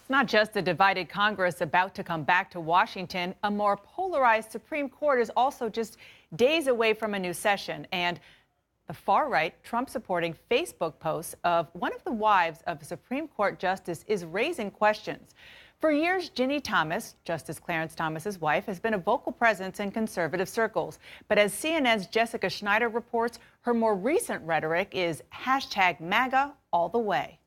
It's not just a divided Congress about to come back to Washington. A more polarized Supreme Court is also just days away from a new session. And the far right, Trump supporting Facebook posts of one of the wives of a Supreme Court justice is raising questions. For years, Ginni Thomas, Justice Clarence Thomas's wife, has been a vocal presence in conservative circles. But as CNN's Jessica Schneider reports, her more recent rhetoric is #MAGA all the way.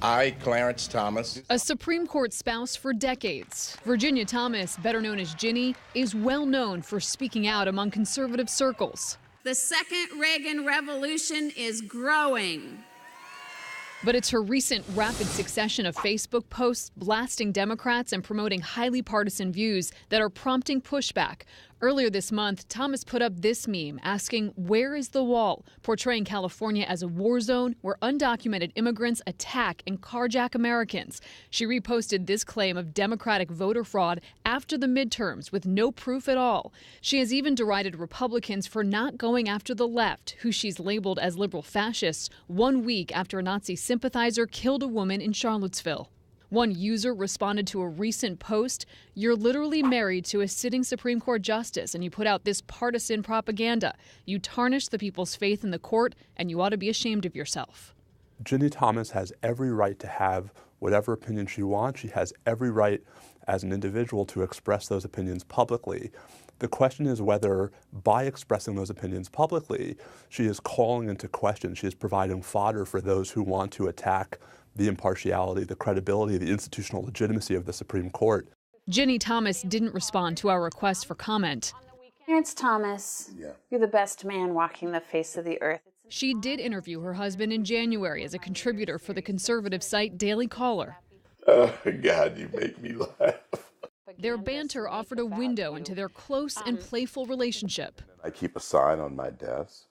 I, Clarence Thomas. A Supreme Court spouse for decades, Virginia Thomas, better known as Ginni, is well known for speaking out among conservative circles. The second Reagan revolution is growing. But it's her recent rapid succession of Facebook posts blasting Democrats and promoting highly partisan views that are prompting pushback. Earlier this month, Thomas put up this meme asking, "Where is the wall?" portraying California as a war zone where undocumented immigrants attack and carjack Americans. She reposted this claim of Democratic voter fraud after the midterms with no proof at all. She has even derided Republicans for not going after the left, who she's labeled as liberal fascists, 1 week after a Nazi sympathizer killed a woman in Charlottesville. One user responded to a recent post, "You're literally married to a sitting Supreme Court justice and you put out this partisan propaganda. You tarnish the people's faith in the court and you ought to be ashamed of yourself." Ginni Thomas has every right to have whatever opinion she wants. She has every right as an individual to express those opinions publicly. The question is whether by expressing those opinions publicly, she is calling into question, she is providing fodder for those who want to attack the impartiality, the credibility, the institutional legitimacy of the Supreme Court. Ginni Thomas didn't respond to our request for comment. Clarence Thomas, you're the best man walking the face of the earth. She did interview her husband in January as a contributor for the conservative site Daily Caller. Oh, God, you make me laugh. Their banter offered a window into their close and playful relationship. I keep a sign on my desk.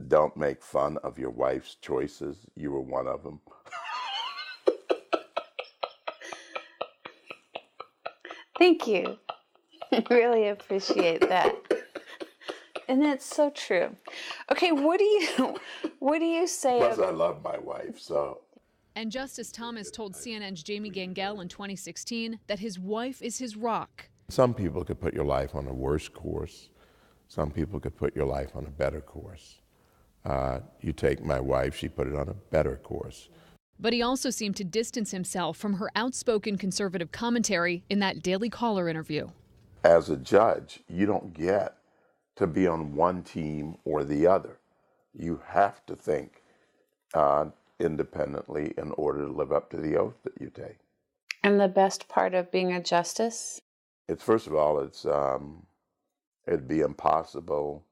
Don't make fun of your wife's choices. You were one of them. Thank you. I really appreciate that. And that's so true. Okay, what do you say? Plus, I love my wife, so. And Justice Thomas told CNN's Jamie Gangel in 2016 that his wife is his rock. Some people could put your life on a worse course. Some people could put your life on a better course. You take my wife, she put it on a better course. But he also seemed to distance himself from her outspoken conservative commentary in that Daily Caller interview. As a judge, you don't get to be on one team or the other. You have to think independently in order to live up to the oath that you take. And the best part of being a justice? It's, first of all, it'd be impossible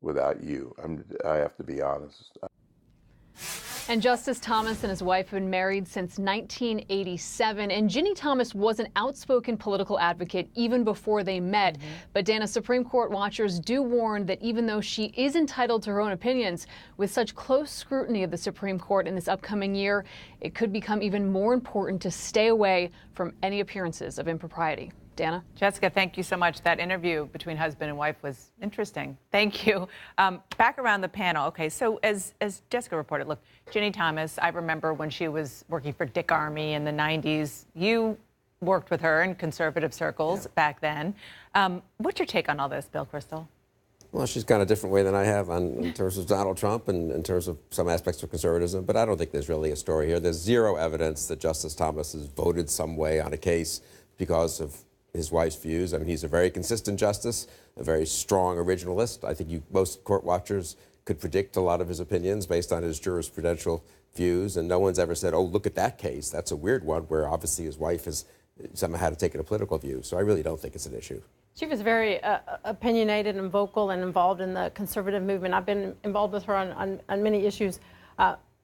without you. I have to be honest. And Justice Thomas and his wife have been married since 1987. And Ginni Thomas was an outspoken political advocate even before they met. But Dana, Supreme Court watchers do warn that even though she is entitled to her own opinions, with such close scrutiny of the Supreme Court in this upcoming year, it could become even more important to stay away from any appearances of impropriety. Dana? Jessica, thank you so much. That interview between husband and wife was interesting. Thank you. Back around the panel. Okay, so as Jessica reported, look, Ginni Thomas, I remember when she was working for Dick Armey in the 90s. You worked with her in conservative circles back then. What's your take on all this, Bill Kristol? Well, she's gone a different way than I have in terms of Donald Trump and in terms of some aspects of conservatism, but I don't think there's really a story here. There's zero evidence that Justice Thomas has voted some way on a case because of his wife's views. I mean, he's a very consistent justice, a very strong originalist. I think most court watchers could predict a lot of his opinions based on his jurisprudential views, and no one's ever said, oh, look at that case. That's a weird one, where obviously his wife has somehow had to take a political view. So I really don't think it's an issue. She was very opinionated and vocal and involved in the conservative movement. I've been involved with her on many issues.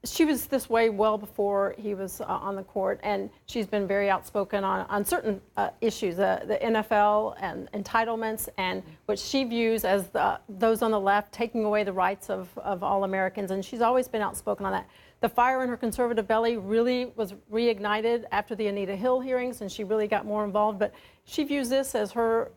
She was this way well before he was on the court, and she's been very outspoken on certain issues, the NFL and entitlements, and what she views as those on the left taking away the rights of all Americans, and she's always been outspoken on that. The fire in her conservative belly really was reignited after the Anita Hill hearings, and she really got more involved, but she views this as her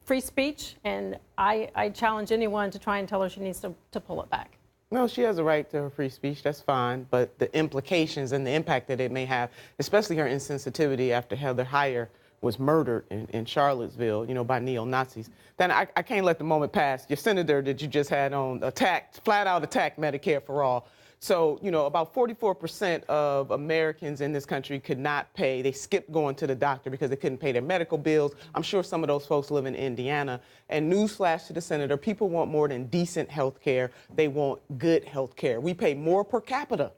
free speech, and I challenge anyone to try and tell her she needs to pull it back. No, she has a right to her free speech. That's fine. But the implications and the impact that it may have, especially her insensitivity after Heather Heyer was murdered in Charlottesville, you know, by neo-Nazis. Then I can't let the moment pass. Your senator that you just had on flat out attacked Medicare for all. So, you know, about 44% of Americans in this country could not pay. They skipped going to the doctor because they couldn't pay their medical bills. I'm sure some of those folks live in Indiana. And newsflash to the senator, people want more than decent health care. They want good health care. We pay more per capita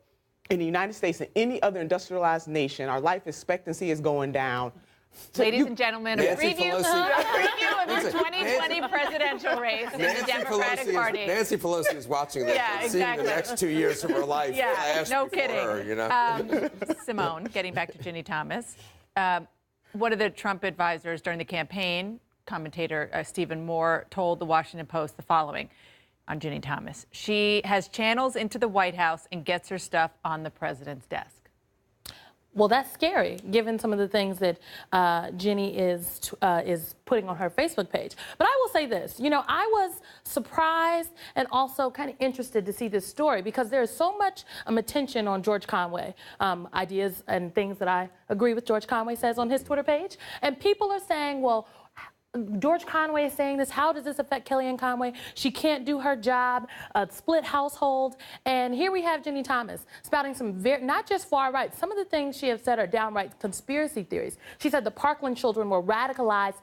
in the United States than any other industrialized nation. Our life expectancy is going down. So Ladies and gentlemen, a preview of the 2020 presidential race in the Democratic Party. Nancy Pelosi is watching this and seeing the next 2 years of her life flash no before kidding. her, you know? Simone, getting back to Ginni Thomas, one of the Trump advisors during the campaign, commentator Stephen Moore, told the Washington Post the following on Ginni Thomas. She has channels into the White House and gets her stuff on the president's desk. Well, that's scary, given some of the things that Ginni is putting on her Facebook page. But I will say this, you know, I was surprised and also kind of interested to see this story because there is so much attention on George Conway, ideas and things that I agree with George Conway says on his Twitter page. And people are saying, well, George Conway is saying this. How does this affect Kellyanne Conway? She can't do her job, a split household. And here we have Ginni Thomas spouting some not just far right. Some of the things she has said are downright conspiracy theories. She said the Parkland children were radicalized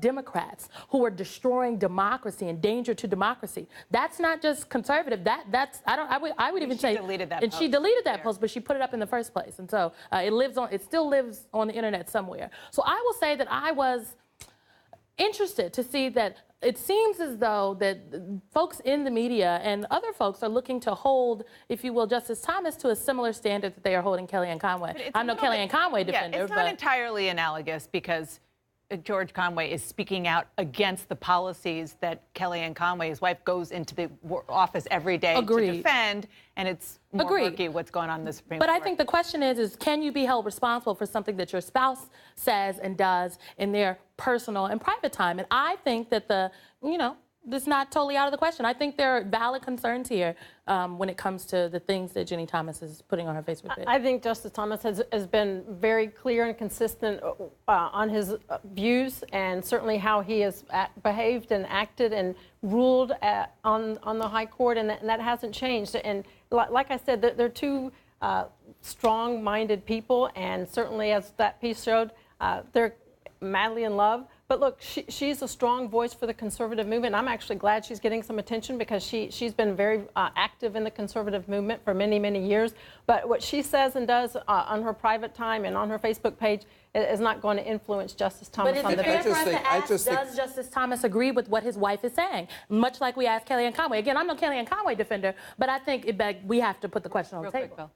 Democrats who were destroying democracy and danger to democracy. That's not just conservative. That's I would even say. She deleted that post. She deleted that post, but she put it up in the first place. And so it still lives on the internet somewhere. So I will say that I was interested to see that it seems as though that folks in the media and other folks are looking to hold, if you will, Justice Thomas to a similar standard that they are holding Kellyanne Conway. I'm no Kellyanne Conway defender. Yeah, it's not entirely analogous because George Conway is speaking out against the policies that Kellyanne Conway, his wife, goes into the office every day to defend, and it's more murky what's going on in the Supreme Court. But I think the question is can you be held responsible for something that your spouse says and does in their personal and private time? And I think that it's not totally out of the question. I think there are valid concerns here when it comes to the things that Ginni Thomas is putting on her Facebook page. I think Justice Thomas has been very clear and consistent on his views and certainly how he has behaved and acted and ruled on the High Court, and that hasn't changed. And like I said, they're two strong-minded people, and certainly as that piece showed, they're madly in love. But look, she's a strong voice for the conservative movement. I'm actually glad she's getting some attention because she's been very active in the conservative movement for many, many years. But what she says and does on her private time and on her Facebook page is not going to influence Justice Thomas on the But it's fair for us to ask, does Justice Thomas agree with what his wife is saying? Much like we asked Kellyanne Conway. Again, I'm no Kellyanne Conway defender, but I think we have to put the question on the table. Quick, Bill.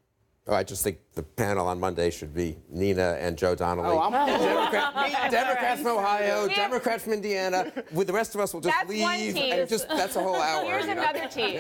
Oh, I just think the panel on Monday should be Nina and Joe Donnelly. Oh, I'm Democrats from Ohio, Democrats from Indiana. With the rest of us, we'll just leave. One team. And that's a whole hour. Here's another team.